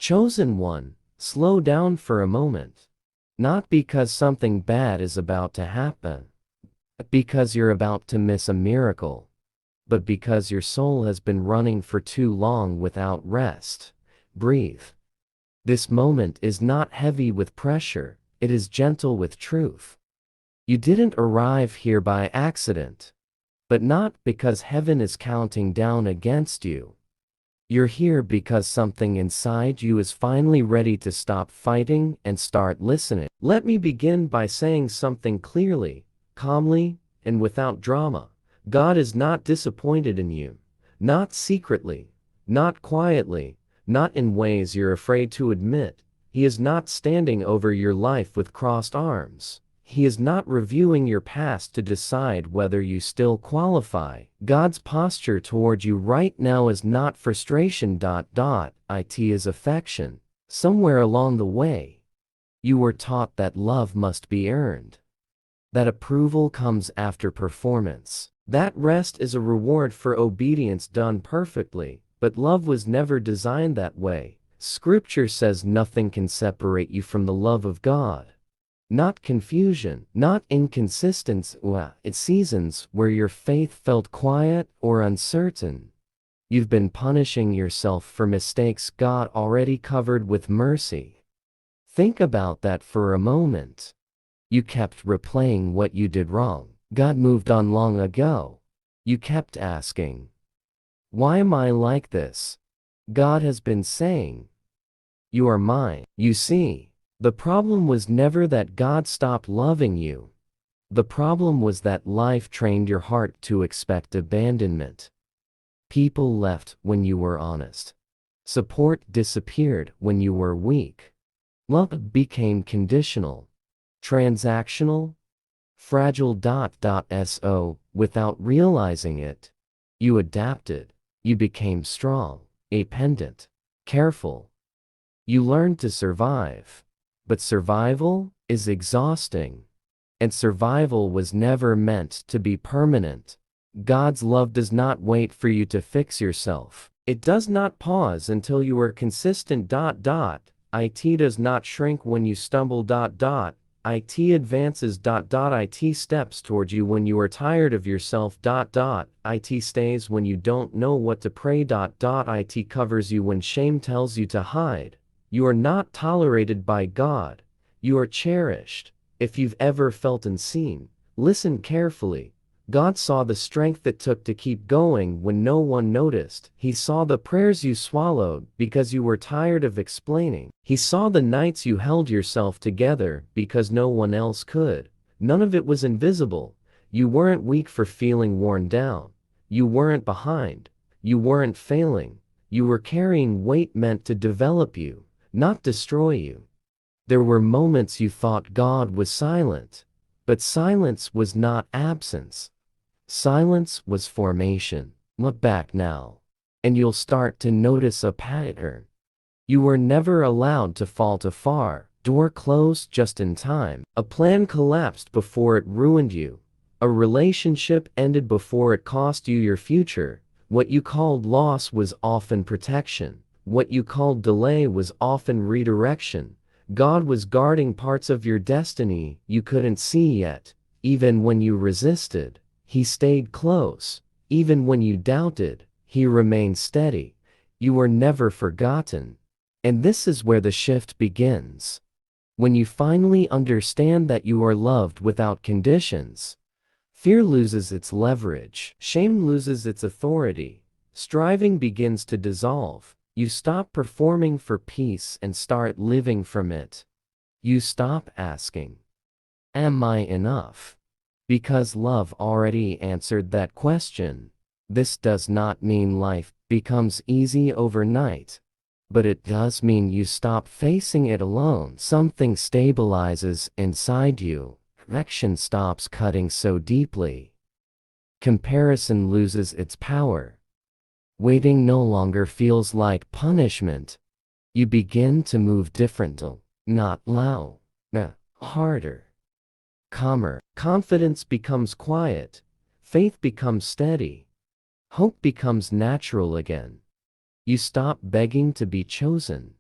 Chosen one, slow down for a moment. Not because something bad is about to happen, because you're about to miss a miracle, but because your soul has been running for too long without rest. Breathe. This moment is not heavy with pressure, it is gentle with truth. You didn't arrive here by accident, but not because heaven is counting down against you. You're here because something inside you is finally ready to stop fighting and start listening. Let me begin by saying something clearly, calmly, and without drama. God is not disappointed in you. Not secretly, not quietly, not in ways you're afraid to admit. He is not standing over your life with crossed arms. He is not reviewing your past to decide whether you still qualify. God's posture toward you right now is not frustration. It is affection. Somewhere along the way, you were taught that love must be earned, that approval comes after performance, that rest is a reward for obedience done perfectly, but love was never designed that way. Scripture says nothing can separate you from the love of God. Not confusion, not inconsistency. It's seasons where your faith felt quiet or uncertain. You've been punishing yourself for mistakes God already covered with mercy. Think about that for a moment. You kept replaying what you did wrong. God moved on long ago. You kept asking, why am I like this? God has been saying, you are mine. You see, the problem was never that God stopped loving you. The problem was that life trained your heart to expect abandonment. People left when you were honest. Support disappeared when you were weak. Love became conditional, transactional, fragile. Without realizing it, you adapted. You became strong, dependent, careful. You learned to survive. But survival is exhausting, and survival was never meant to be permanent. God's love does not wait for you to fix yourself. It does not pause until you are consistent. It does not shrink when you stumble. It advances. It steps toward you when you are tired of yourself. It stays when you don't know what to pray. It covers you when shame tells you to hide. You are not tolerated by God. You are cherished. If you've ever felt unseen, listen carefully. God saw the strength it took to keep going when no one noticed. He saw the prayers you swallowed because you were tired of explaining. He saw the nights you held yourself together because no one else could. None of it was invisible. You weren't weak for feeling worn down. You weren't behind. You weren't failing. You were carrying weight meant to develop you, not destroy you. There were moments you thought God was silent, but silence was not absence. Silence was formation. Look back now, and you'll start to notice a pattern. You were never allowed to fall too far. Door closed just in time. A plan collapsed before it ruined you. A relationship ended before it cost you your future. What you called loss was often protection. What you called delay was often redirection. God was guarding parts of your destiny you couldn't see yet. Even when you resisted, He stayed close. Even when you doubted, He remained steady. You were never forgotten. And this is where the shift begins. When you finally understand that you are loved without conditions, fear loses its leverage. Shame loses its authority. Striving begins to dissolve. You stop performing for peace and start living from it. You stop asking, am I enough? Because love already answered that question. This does not mean life becomes easy overnight, but it does mean you stop facing it alone. Something stabilizes inside you. Action stops cutting so deeply. Comparison loses its power. Waiting no longer feels like punishment. You begin to move differently, not loud, harder, calmer. Confidence becomes quiet. Faith becomes steady. Hope becomes natural again. You stop begging to be chosen.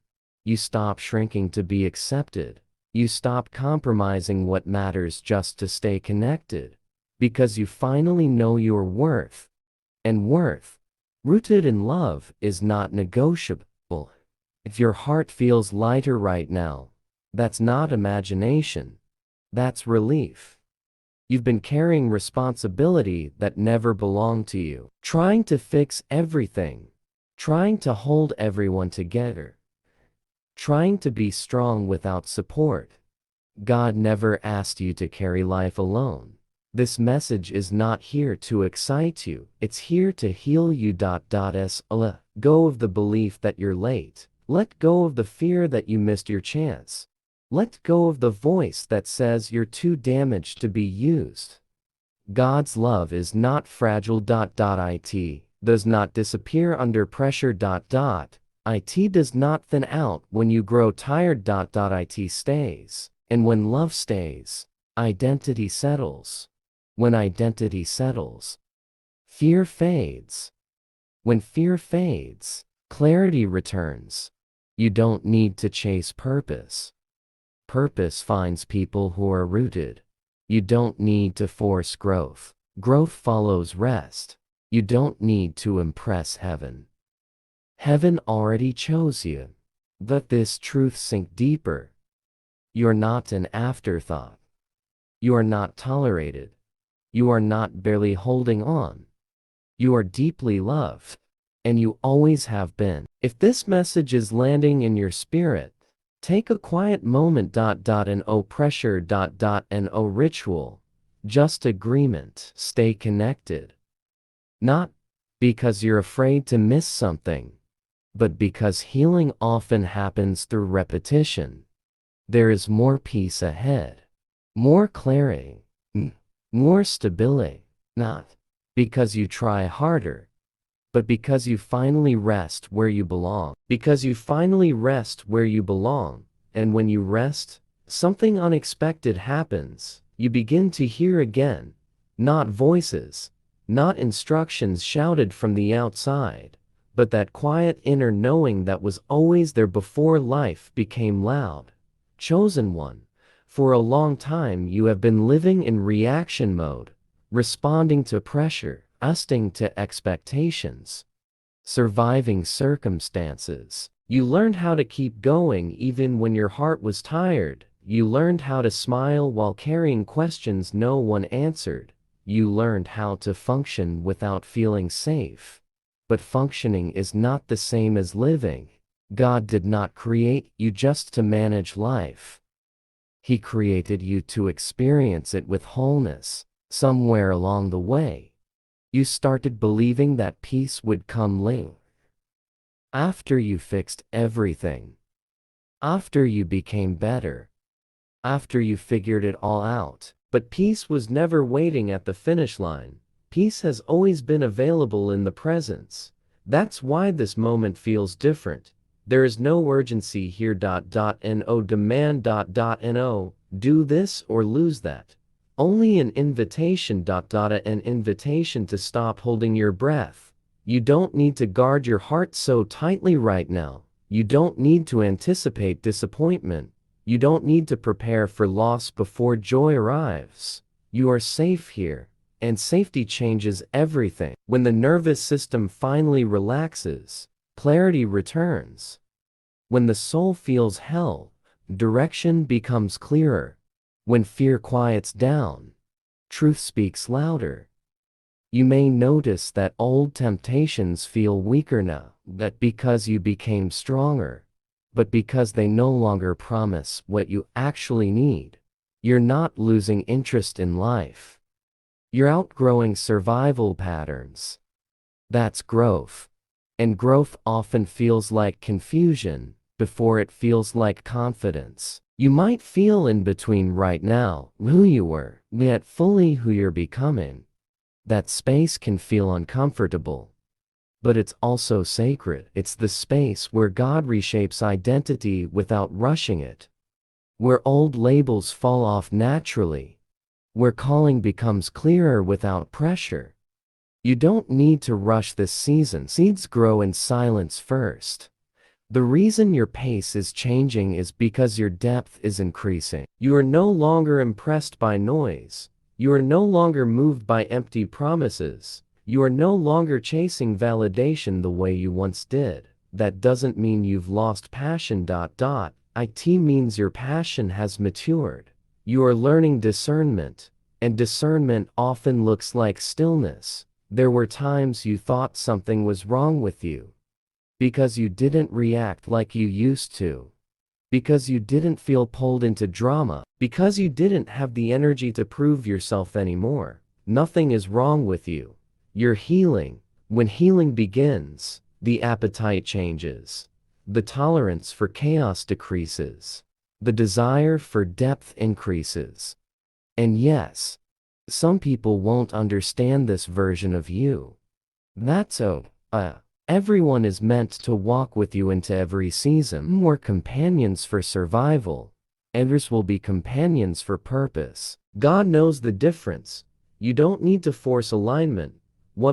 You stop shrinking to be accepted. You stop compromising what matters just to stay connected, because you finally know your worth. And worth, rooted in love, is not negotiable. If your heart feels lighter right now, that's not imagination. That's relief. You've been carrying responsibility that never belonged to you, trying to fix everything, trying to hold everyone together, trying to be strong without support. God never asked you to carry life alone. This message is not here to excite you, it's here to heal you. Let go of the belief that you're late. Let go of the fear that you missed your chance. Let go of the voice that says you're too damaged to be used. God's love is not fragile. It does not disappear under pressure. It does not thin out when you grow tired. It stays. And when love stays, identity settles. When identity settles, fear fades. When fear fades, clarity returns. You don't need to chase purpose. Purpose finds people who are rooted. You don't need to force growth. Growth follows rest. You don't need to impress heaven. Heaven already chose you. Let this truth sink deeper. You're not an afterthought. You are not tolerated. You are not barely holding on. You are deeply loved, and you always have been. If this message is landing in your spirit, take a quiet moment. No pressure. No ritual. Just agreement. Stay connected. Not because you're afraid to miss something, but because healing often happens through repetition. There is more peace ahead, more clarity, more stability, not because you try harder, but because you finally rest where you belong. Because you finally rest where you belong, and when you rest, something unexpected happens. You begin to hear again, not voices, not instructions shouted from the outside, but that quiet inner knowing that was always there before life became loud. Chosen one. For a long time you have been living in reaction mode, responding to pressure, adjusting to expectations, surviving circumstances. You learned how to keep going even when your heart was tired. You learned how to smile while carrying questions no one answered. You learned how to function without feeling safe. But functioning is not the same as living. God did not create you just to manage life. He created you to experience it with wholeness. Somewhere along the way, you started believing that peace would come later. After you fixed everything. After you became better. After you figured it all out. But peace was never waiting at the finish line. Peace has always been available in the presence. That's why this moment feels different. There is no urgency here. No demand. No do this or lose that. Only an invitation. An invitation to stop holding your breath. You don't need to guard your heart so tightly right now. You don't need to anticipate disappointment. You don't need to prepare for loss before joy arrives. You are safe here, and safety changes everything. When the nervous system finally relaxes, clarity returns. When the soul feels held, direction becomes clearer. When fear quiets down, truth speaks louder. You may notice that old temptations feel weaker now, not because you became stronger, but because they no longer promise what you actually need. You're not losing interest in life. You're outgrowing survival patterns. That's growth. And growth often feels like confusion before it feels like confidence. You might feel in between right now, who you were, yet fully who you're becoming. That space can feel uncomfortable. But it's also sacred. It's the space where God reshapes identity without rushing it. Where old labels fall off naturally. Where calling becomes clearer without pressure. You don't need to rush this season. Seeds grow in silence first. The reason your pace is changing is because your depth is increasing. You are no longer impressed by noise. You are no longer moved by empty promises. You are no longer chasing validation the way you once did. That doesn't mean you've lost passion. It means your passion has matured. You are learning discernment, and discernment often looks like stillness. There were times you thought something was wrong with you, because you didn't react like you used to, because you didn't feel pulled into drama, because you didn't have the energy to prove yourself anymore. Nothing is wrong with you. You're healing. When healing begins, the appetite changes. The tolerance for chaos decreases. The desire for depth increases. And yes, some people won't understand this version of you. That's okay. Everyone is meant to walk with you into every season. We're companions for survival. Others will be companions for purpose. God knows the difference. You don't need to force alignment.